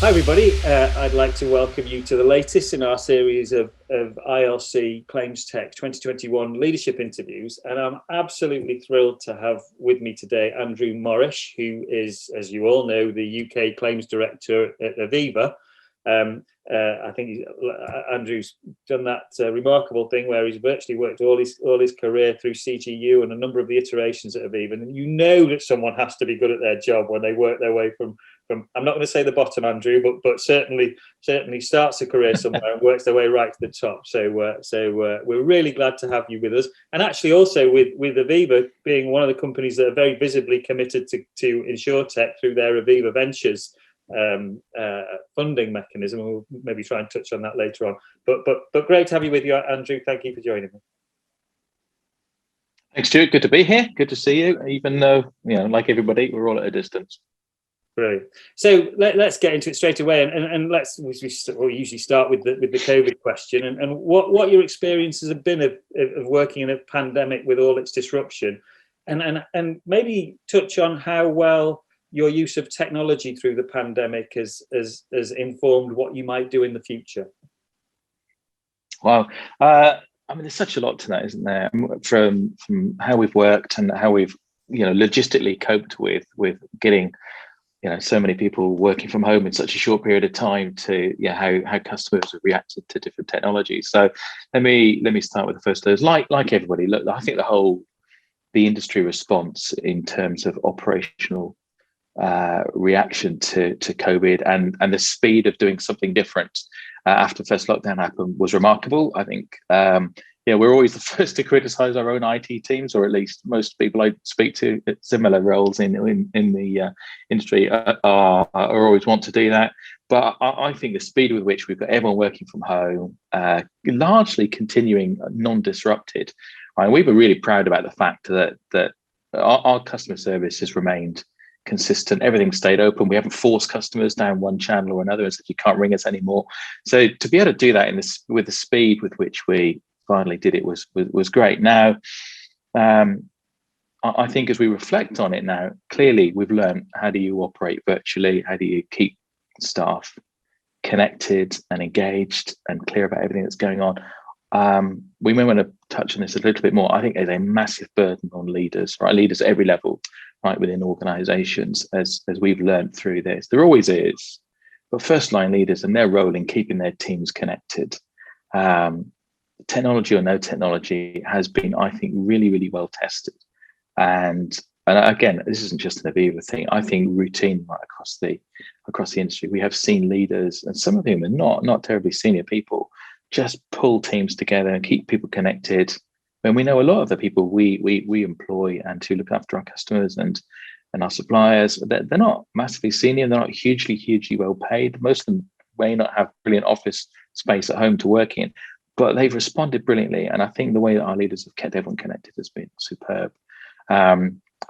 Hi everybody, I'd like to welcome you to the latest in our series of ILC ClaimsTech 2021 leadership interviews, and I'm absolutely thrilled to have with me today Andrew Morrish, who is, as you all know, the UK Claims Director at Aviva. I think Andrew's done that remarkable thing where he's virtually worked all his career through CGU and a number of the iterations at Aviva, and you know that someone has to be good at their job when they work their way from I'm not going to say the bottom, Andrew, but certainly starts a career somewhere and works their way right to the top. So we're really glad to have you with us, and actually also with Aviva being one of the companies that are very visibly committed to InsurTech through their Aviva Ventures funding mechanism. And we'll maybe try and touch on that later on. But great to have you with you, Andrew. Thank you for joining me. Thanks, Stuart. Good to be here. Good to see you, even though, like everybody, we're all at a distance. Brilliant. So let's get into it straight away, and we'll usually start with the COVID question and what your experiences have been of working in a pandemic with all its disruption, and maybe touch on how well your use of technology through the pandemic has informed what you might do in the future. Wow. There's such a lot to that, isn't there? From how we've worked and how we've logistically coped with getting so many people working from home in such a short period of time to how customers have reacted to different technologies. So let me start with the first of those. Like everybody, look, I think the industry response in terms of operational reaction to COVID and the speed of doing something different after the first lockdown happened was remarkable. I think we're always the first to criticize our own IT teams, or at least most people I speak to at similar roles in the industry are always want to do that. But I think the speed with which we've got everyone working from home, largely continuing non-disrupted, and we were really proud about the fact that our customer service has remained consistent. Everything stayed open. We haven't forced customers down one channel or another and said you can't ring us anymore. So to be able to do that with the speed with which we finally did it was great. Now, I think as we reflect on it now, clearly we've learned how do you operate virtually, how do you keep staff connected and engaged and clear about everything that's going on. We may want to touch on this a little bit more. I think there's a massive burden on leaders, right? Leaders at every level, right, within organizations, as we've learned through this. There always is, but first line leaders and their role in keeping their teams connected, technology or no technology, has been, I think, really, really well tested. And again, this isn't just an Aviva thing. I think routine right across the industry, we have seen leaders, and some of them are not terribly senior people, just pull teams together and keep people connected. When we know a lot of the people we employ and to look after our customers and our suppliers, they're not massively senior, they're not hugely well paid. Most of them may not have brilliant office space at home to work in, but they've responded brilliantly. And I think the way that our leaders have kept everyone connected has been superb.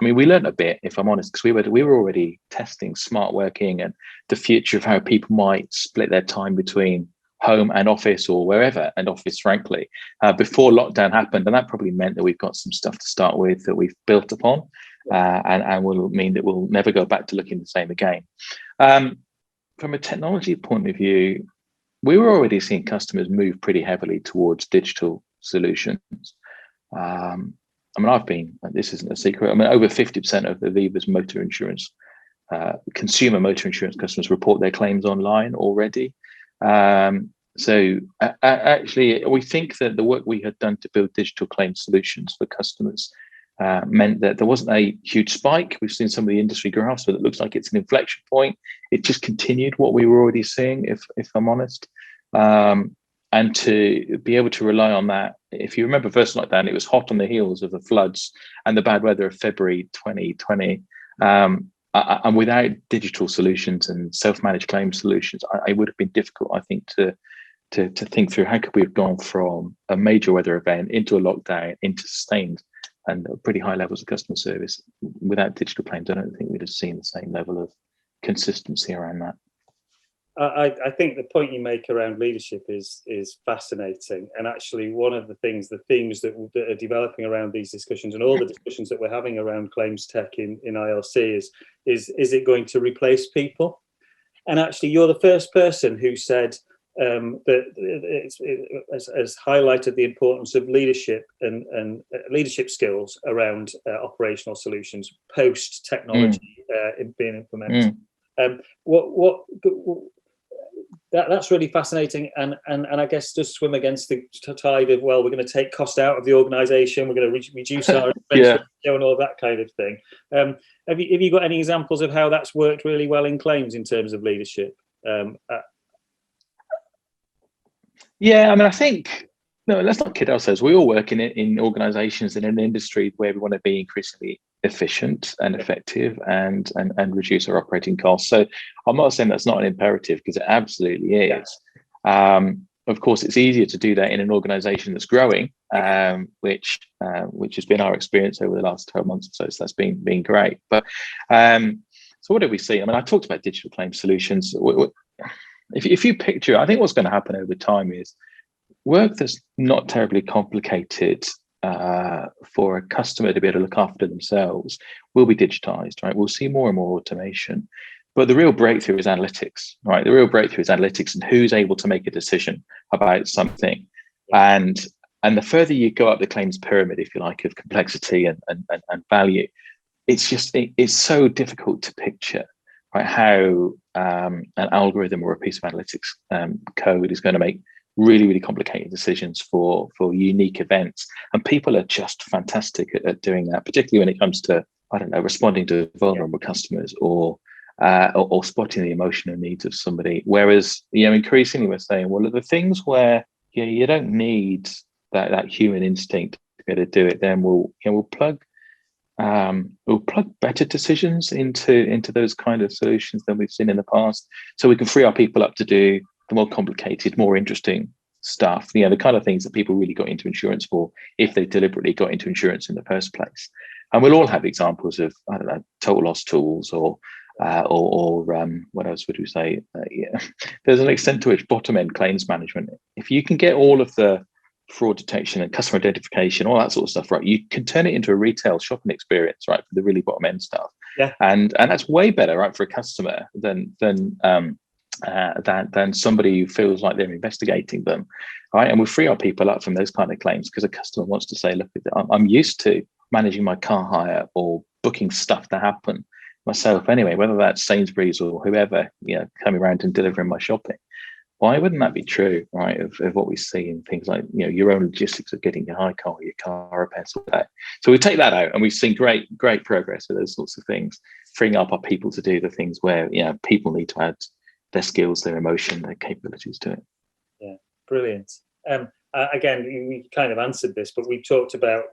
We learned a bit, if I'm honest, because we were already testing smart working and the future of how people might split their time between home and office, or wherever, and office, frankly, before lockdown happened. And that probably meant that we've got some stuff to start with that we've built upon, and will mean that we'll never go back to looking the same again. From a technology point of view, we were already seeing customers move pretty heavily towards digital solutions. This isn't a secret, over 50% of Aviva's motor insurance, consumer motor insurance customers report their claims online already. So actually, we think that the work we had done to build digital claim solutions for customers meant that there wasn't a huge spike. We've seen some of the industry graphs, but it looks like it's an inflection point. It just continued what we were already seeing, if I'm honest. And to be able to rely on that, if you remember first lockdown, it was hot on the heels of the floods and the bad weather of February 2020. And without digital solutions and self-managed claim solutions, it would have been difficult, I think, to think through how could we have gone from a major weather event into a lockdown into sustained and pretty high levels of customer service. Without digital claims, I don't think we'd have seen the same level of consistency around that. I think the point you make around leadership is fascinating, and actually one of the themes that are developing around these discussions and all the discussions that we're having around ClaimsTech in ILC is it going to replace people? And actually, you're the first person who said that it has highlighted the importance of leadership and leadership skills around operational solutions post technology being implemented. That's really fascinating, and I guess does swim against the tide of, well, we're going to take cost out of the organisation, we're going to reduce our expense ratio and all that kind of thing. Have you got any examples of how that's worked really well in claims in terms of leadership? Yeah, I mean, I think, no, let's not kid ourselves. We all work in organisations and in an industry where we want to be increasingly efficient and effective and reduce our operating costs. So I'm not saying that's not an imperative, because it absolutely is. Of course, it's easier to do that in an organisation that's growing, which has been our experience over the last 12 months or so. So that's been great. But so what did we see? I mean, I talked about digital claim solutions. If you picture, I think what's going to happen over time is work that's not terribly complicated for a customer to be able to look after themselves will be digitized, right? We'll see more and more automation. But the real breakthrough is analytics, right? The real breakthrough is analytics and who's able to make a decision about something. And the further you go up the claims pyramid, if you like, of complexity and value, it's so difficult to picture, right, how an algorithm or a piece of analytics code is going to make really, really complicated decisions for unique events. And people are just fantastic at doing that, particularly when it comes to, I don't know, responding to vulnerable customers or spotting the emotional needs of somebody. Whereas, increasingly we're saying, well, the things where you don't need that human instinct to be able to do it, then we'll plug better decisions into those kind of solutions than we've seen in the past, so we can free our people up to do the more complicated, more interesting stuff, the kind of things that people really got into insurance for, if they deliberately got into insurance in the first place. And we'll all have examples of, I don't know, total loss tools or what else would we say? There's an extent to which bottom end claims management, if you can get all of the fraud detection and customer identification, all that sort of stuff, right, you can turn it into a retail shopping experience, right, for the really bottom end stuff. And that's way better, right, for a customer than somebody who feels like they're investigating them, right? And we free our people up from those kind of claims, because a customer wants to say, look, I'm used to managing my car hire or booking stuff to happen myself anyway, whether that's Sainsbury's or whoever, coming around and delivering my shopping. Why wouldn't that be true, right, of what we see in things like, your own logistics of getting your hire car, your car repairs, all that. So we take that out, and we've seen great progress with those sorts of things, freeing up our people to do the things where, people need to add their skills, their emotion, their capabilities to it. Yeah, brilliant. Again, we kind of answered this, but we talked about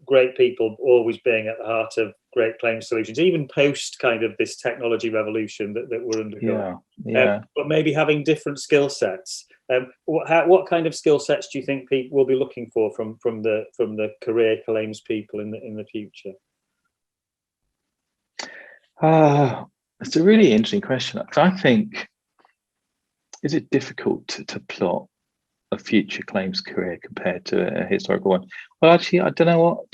great people always being at the heart of great claims solutions, even post kind of this technology revolution that we're undergoing. But maybe having different skill sets. What kind of skill sets do you think people will be looking for from the career claims people in the future? It's a really interesting question. I think, is it difficult to plot a future claims career compared to a historical one? Well, actually, I don't know what.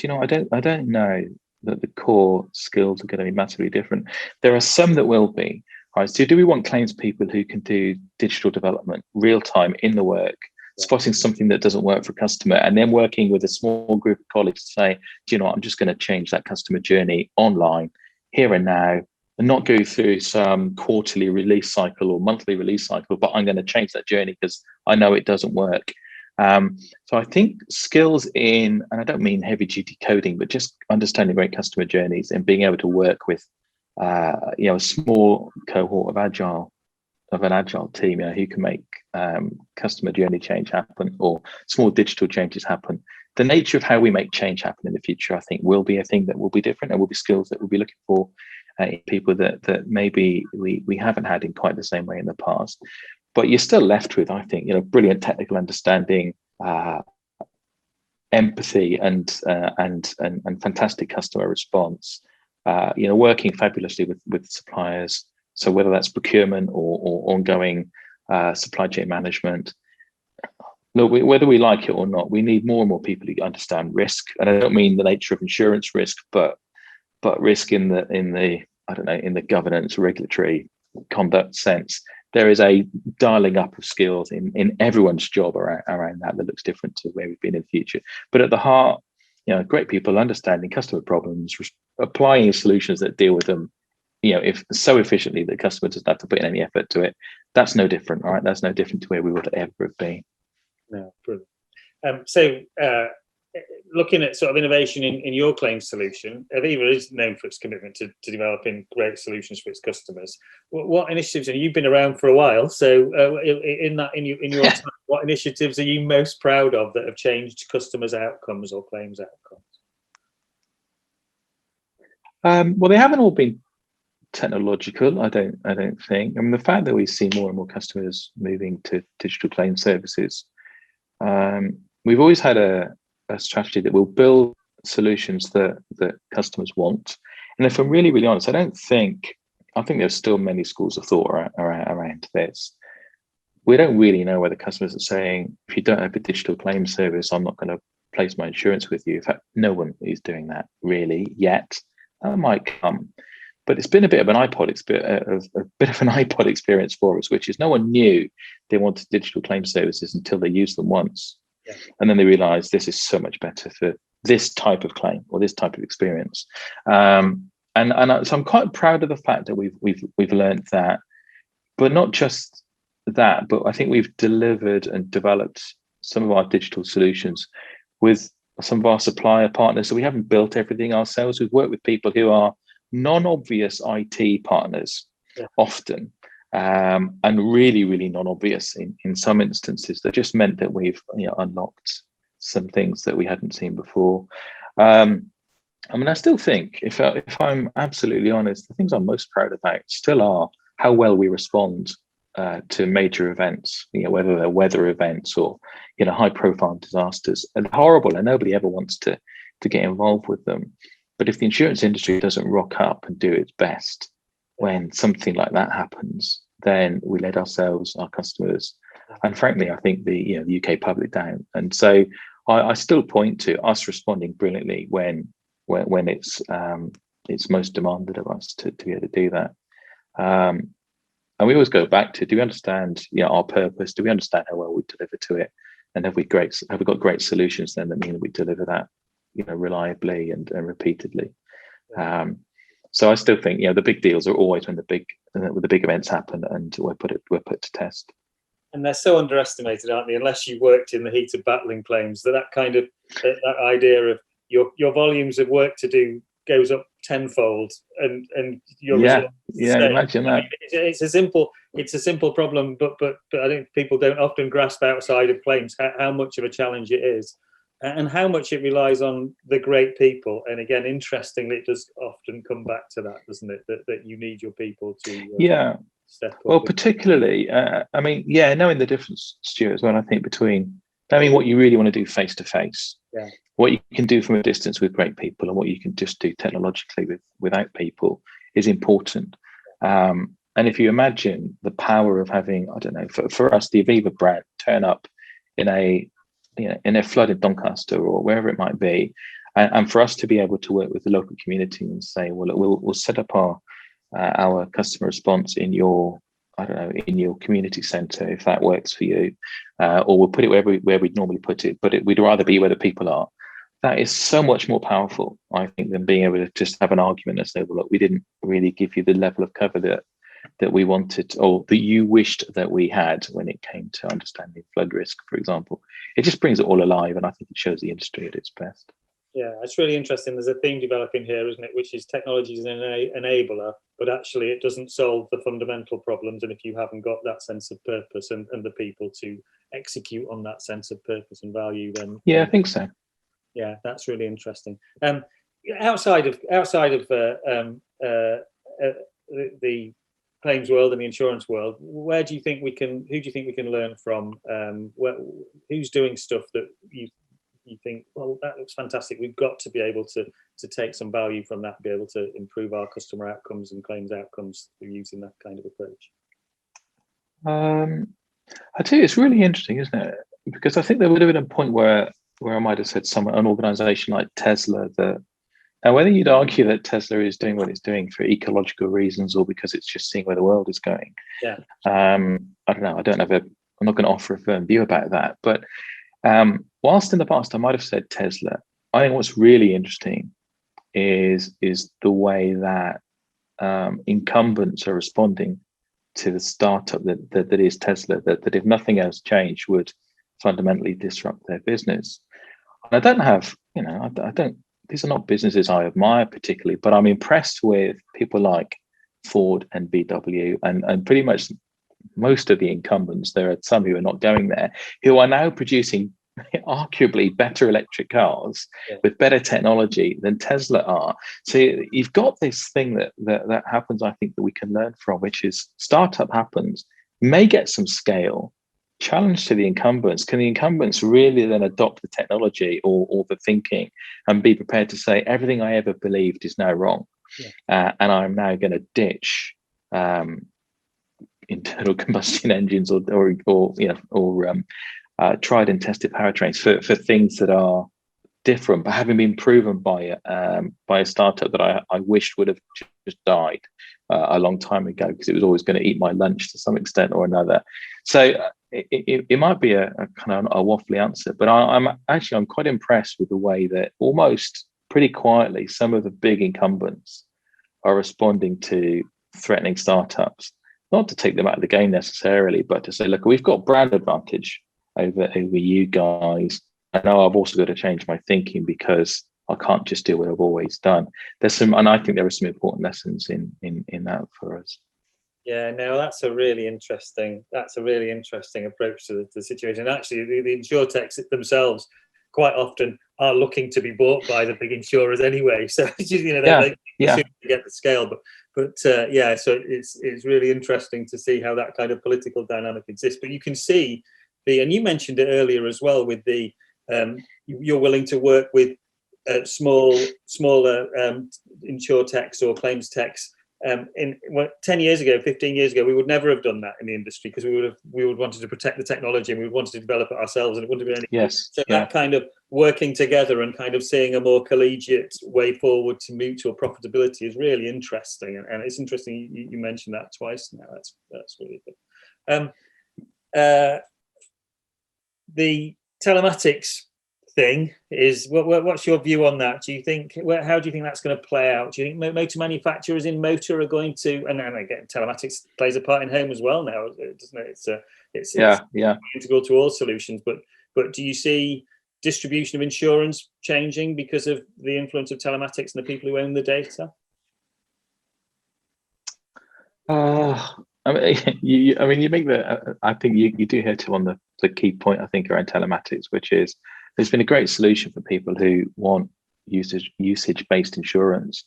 I don't know that the core skills are going to be massively different. There are some that will be. Right. So, do we want claims people who can do digital development, real time in the work, spotting something that doesn't work for a customer, and then working with a small group of colleagues to say, I'm just going to change that customer journey online, here and now, and not go through some quarterly release cycle or monthly release cycle, but I'm going to change that journey because I know it doesn't work. So I think skills in, and I don't mean heavy duty coding, but just understanding great customer journeys and being able to work with, a small cohort of an agile team, who can make customer journey change happen or small digital changes happen. The nature of how we make change happen in the future, I think, will be a thing that will be different, and will be skills that we'll be looking for in people that maybe we haven't had in quite the same way in the past. But you're still left with, I think, brilliant technical understanding, empathy, and fantastic customer response. Working fabulously with suppliers. So whether that's procurement or ongoing supply chain management. Look, whether we like it or not, we need more and more people who understand risk. And I don't mean the nature of insurance risk, but risk in the governance, regulatory, conduct sense, there is a dialing up of skills in everyone's job around that looks different to where we've been in the future. But at the heart, great people understanding customer problems, applying solutions that deal with them, if so efficiently that customer doesn't have to put in any effort to it. That's no different, right? That's no different to where we would ever have been. No, brilliant. So looking at sort of innovation in your claims solution, Aviva is known for its commitment to developing great solutions for its customers. What initiatives, and you've been around for a while, so in your time, what initiatives are you most proud of that have changed customers' outcomes or claims outcomes? Well, they haven't all been technological, I don't think. I mean, the fact that we see more and more customers moving to digital claim services, we've always had a strategy that will build solutions that customers want. And if I'm really, really honest, I think there's still many schools of thought around this. We don't really know whether customers are saying, if you don't have a digital claim service, I'm not going to place my insurance with you. In fact, no one is doing that really yet. That might come. But it's been a bit of an iPod experience for us, which is no one knew they wanted digital claim services until they used them once. Yeah. And then they realized this is so much better for this type of claim or this type of experience. So I'm quite proud of the fact that we've learned that, but not just that, but I think we've delivered and developed some of our digital solutions with some of our supplier partners. So we haven't built everything ourselves. We've worked with people who are non-obvious IT partners, often, and really, really non-obvious in some instances. That just meant that we've unlocked some things that we hadn't seen before. I still think, if I'm absolutely honest, the things I'm most proud about still are how well we respond to major events, whether they're weather events or high-profile disasters, and horrible, and nobody ever wants to get involved with them. But if the insurance industry doesn't rock up and do its best when something like that happens, then we let ourselves, our customers, and frankly, I think the UK public down. And so I still point to us responding brilliantly when it's most demanded of us to be able to do that. And we always go back to, do we understand our purpose? Do we understand how well we deliver to it? And have we got great solutions then that mean that we deliver that reliably and repeatedly? So I still think the big deals are always when the big events happen and we're put to test. And they're so underestimated, aren't they? Unless you worked in the heat of battling claims, that idea of your volumes of work to do goes up tenfold, and your imagine that. I mean, it's a simple problem, but I think people don't often grasp outside of claims how much of a challenge it is. And how much it relies on the great people. And again, interestingly, it does often come back to that, doesn't it? That you need your people to step up. Well, particularly, knowing the difference, Stuart, as well, I think, between knowing what you really want to do face to face, what you can do from a distance with great people, and what you can just do technologically without people is important. And if you imagine the power of having, I don't know, for us, the Aviva brand turn up in a flood in Doncaster or wherever it might be, and for us to be able to work with the local community and say, well, we'll set up our customer response in your community centre if that works for you, or we'll put it where we'd normally put it, but we'd rather be where the people are. That is so much more powerful, I think, than being able to just have an argument and say, well, look, we didn't really give you the level of cover that we wanted, or that you wished that we had when it came to understanding flood risk, for example. It just brings it all alive, and I think it shows the industry at its best. Yeah, it's really interesting. There's a theme developing here, isn't it, which is technology is an enabler, but actually it doesn't solve the fundamental problems. And if you haven't got that sense of purpose and the people to execute on that sense of purpose and value, then I think so. Yeah, that's really interesting. Outside of the claims world and the insurance world, who do you think we can learn from? Who's doing stuff that you think, well, that looks fantastic, we've got to be able to take some value from that, be able to improve our customer outcomes and claims outcomes through using that kind of approach? I tell you, it's really interesting, isn't it? Because I think there would have been a point where I might have said an organization like Tesla that And whether you'd argue that Tesla is doing what it's doing for ecological reasons or because it's just seeing where the world is going, Yeah. I don't know. I'm not going to offer a firm view about that. But whilst in the past I might have said Tesla, I think what's really interesting is the way that incumbents are responding to the startup that is Tesla, that if nothing else changed would fundamentally disrupt their business. And I don't have, I don't, these are not businesses I admire particularly, but I'm impressed with people like Ford and VW and pretty much most of the incumbents. There are some who are not going there, who are now producing arguably better electric cars with better technology than Tesla are. So you've got this thing that happens, I think, that we can learn from, which is startup happens, may get some scale, challenge to the incumbents. Can the incumbents really then adopt the technology or the thinking and be prepared to say everything I ever believed is now wrong, and I'm now going to ditch internal combustion engines or tried and tested powertrains for things that are different, but having been proven by a startup that I wished would have just died a long time ago because it was always going to eat my lunch to some extent or another. So it might be a kind of a waffly answer, but I'm quite impressed with the way that almost pretty quietly some of the big incumbents are responding to threatening startups, not to take them out of the game necessarily, but to say, look, we've got brand advantage over you guys. I know I've also got to change my thinking because I can't just do what I've always done. And I think there are some important lessons in that for us. Yeah, no, that's a really interesting approach to the situation. And actually, the insurtechs themselves quite often are looking to be bought by the big insurers anyway. So they get the scale, but so it's really interesting to see how that kind of political dynamic exists. But you can see and you mentioned it earlier as well with the you're willing to work with smaller insurtechs or ClaimsTechs. 10 years ago, 15 years ago, we would never have done that in the industry because we would wanted to protect the technology and we would wanted to develop it ourselves, and it wouldn't have been any. That kind of working together and kind of seeing a more collegiate way forward to mutual profitability is really interesting. And it's interesting you mentioned that twice now. That's really good. The telematics thing is what's your view on that? Do you think how do you think that's going to play out? Do you think motor manufacturers in motor are going to, and again telematics plays a part in home as well now, doesn't it? It's integral to all solutions, but do you see distribution of insurance changing because of the influence of telematics and the people who own the data? You make I think you do hit on the key point, I think, around telematics, which is there's been a great solution for people who want usage-based insurance.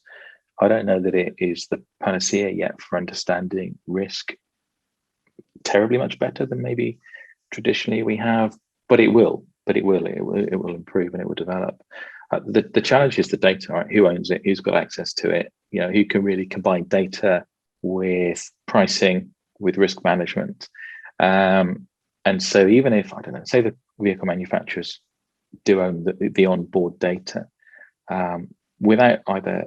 I don't know that it is the panacea yet for understanding risk terribly much better than maybe traditionally we have, but it will improve and it will develop. The challenge is the data, right? Who owns it? Who's got access to it? Who can really combine data with pricing, with risk management. And so even if, I don't know, say the vehicle manufacturers do own the onboard data, without either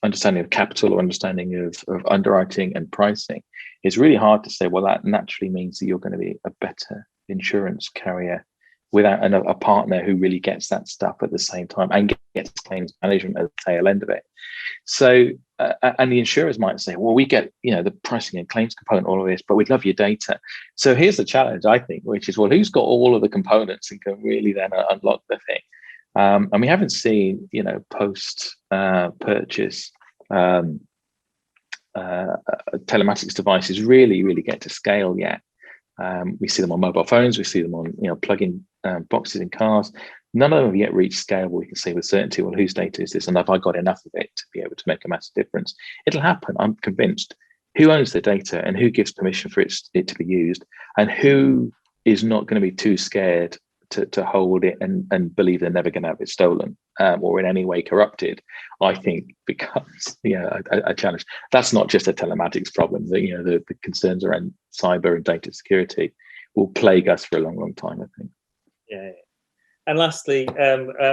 understanding of capital or understanding of underwriting and pricing, it's really hard to say, well, that naturally means that you're going to be a better insurance carrier without a partner who really gets that stuff at the same time and gets claims management at the tail end of it. So, and the insurers might say, well, we get, the pricing and claims component, all of this, but we'd love your data. So here's the challenge, I think, which is, well, who's got all of the components and can really then unlock the thing? And we haven't seen, post purchase telematics devices really get to scale yet. We see them on mobile phones, we see them on plug-in boxes in cars. None of them have yet reached scale where we can say with certainty, well, whose data is this, and have I got enough of it to be able to make a massive difference? It'll happen, I'm convinced. Who owns the data and who gives permission for it to be used, and who is not going to be too scared to hold it and believe they're never going to have it stolen or in any way corrupted, I think becomes a challenge. That's not just a telematics problem. The concerns around cyber and data security will plague us for a long time, I think. Yeah. And lastly,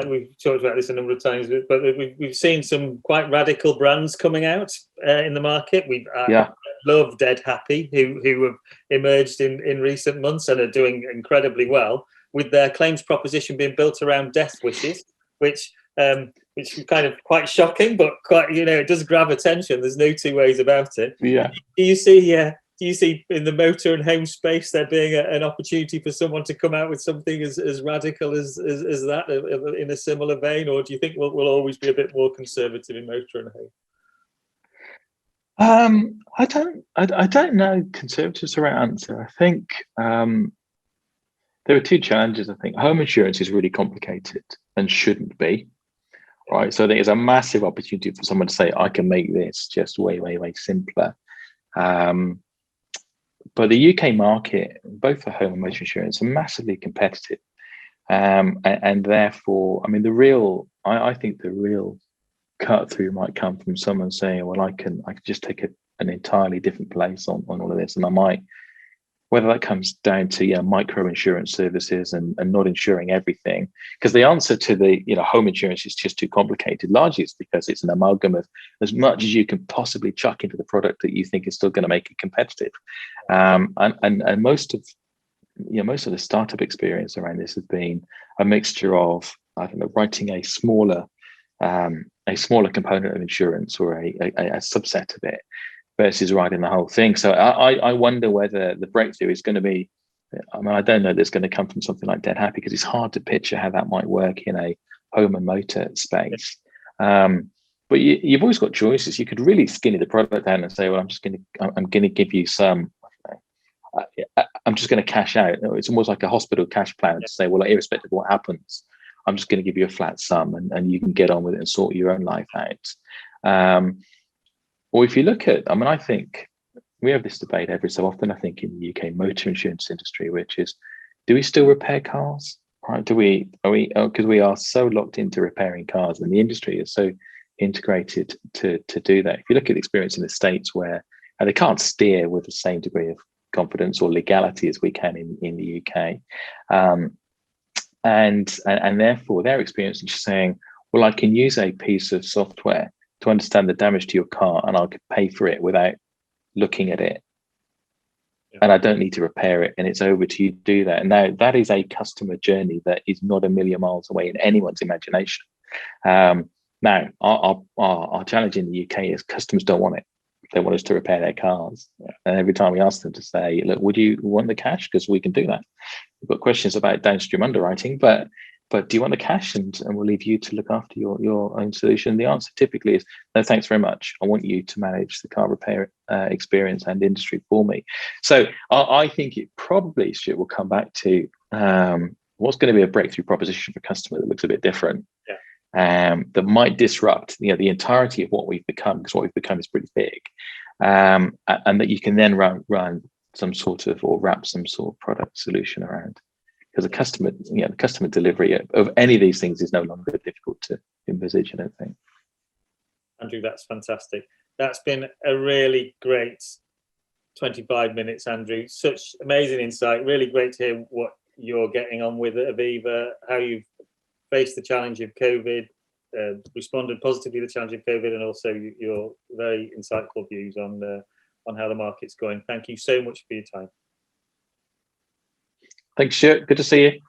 we've talked about this a number of times, but we've seen some quite radical brands coming out in the market. We've love Dead Happy, who have emerged in recent months and are doing incredibly well with their claims proposition being built around death wishes, which is kind of quite shocking, but quite, it does grab attention. There's no two ways about it. Yeah. Do you see in the motor and home space there being an opportunity for someone to come out with something as radical as that in a similar vein, or do you think we'll always be a bit more conservative in motor and home? I don't know. Conservatives the right answer. I think there are two challenges. I think home insurance is really complicated and shouldn't be. Right. So there's a massive opportunity for someone to say, I can make this just way, way, way simpler. But the UK market, both for home and motor insurance, are massively competitive. And therefore, I mean, I think the real cut through might come from someone saying, well, I can just take an entirely different place on all of this. And I might, whether that comes down to micro insurance services and not insuring everything, because the answer to the home insurance is just too complicated. Largely it's because it's an amalgam of as much as you can possibly chuck into the product that you think is still going to make it competitive. And most of the startup experience around this has been a mixture of, I don't know, writing a smaller component of insurance or a subset of it, versus writing the whole thing. So I wonder whether the breakthrough is going to be, I mean, I don't know that's going to come from something like Dead Happy, because it's hard to picture how that might work in a home and motor space. But you've always got choices. You could really skinny the product down and say, well, I'm going to give you some, I'm just going to cash out. It's almost like a hospital cash plan to say, well, irrespective of what happens, I'm just going to give you a flat sum and you can get on with it and sort your own life out. Or if you look at, I mean, I think we have this debate every so often, I think, in the UK motor insurance industry, which is, do we still repair cars? Right? Because we are so locked into repairing cars, and the industry is so integrated to do that. If you look at the experience in the States, where they can't steer with the same degree of confidence or legality as we can in the UK. And therefore their experience is just saying, well, I can use a piece of software to understand the damage to your car, and I could pay for it without looking at it. And I don't need to repair it, and it's over to you to do that. And now that is a customer journey that is not a million miles away in anyone's imagination. Now, our challenge in the UK is customers don't want it. They want us to repair their cars. And every time we ask them to say, look, would you want the cash? Because we can do that. We've got questions about downstream underwriting, but do you want the cash? And we'll leave you to look after your own solution. The answer typically is, no, thanks very much. I want you to manage the car repair experience and industry for me. So I think it probably will come back to what's going to be a breakthrough proposition for customer that looks a bit different. That might disrupt the entirety of what we've become, because what we've become is pretty big, and that you can then run some sort of, or wrap some sort of product solution around. Because the customer delivery of any of these things is no longer difficult to envisage, I don't think. Andrew, that's fantastic. That's been a really great 25 minutes, Andrew. Such amazing insight. Really great to hear what you're getting on with at Aviva, how you've faced the challenge of COVID, responded positively to the challenge of COVID, and also your very insightful views on how the market's going. Thank you so much for your time. Thanks, Stuart. Good to see you.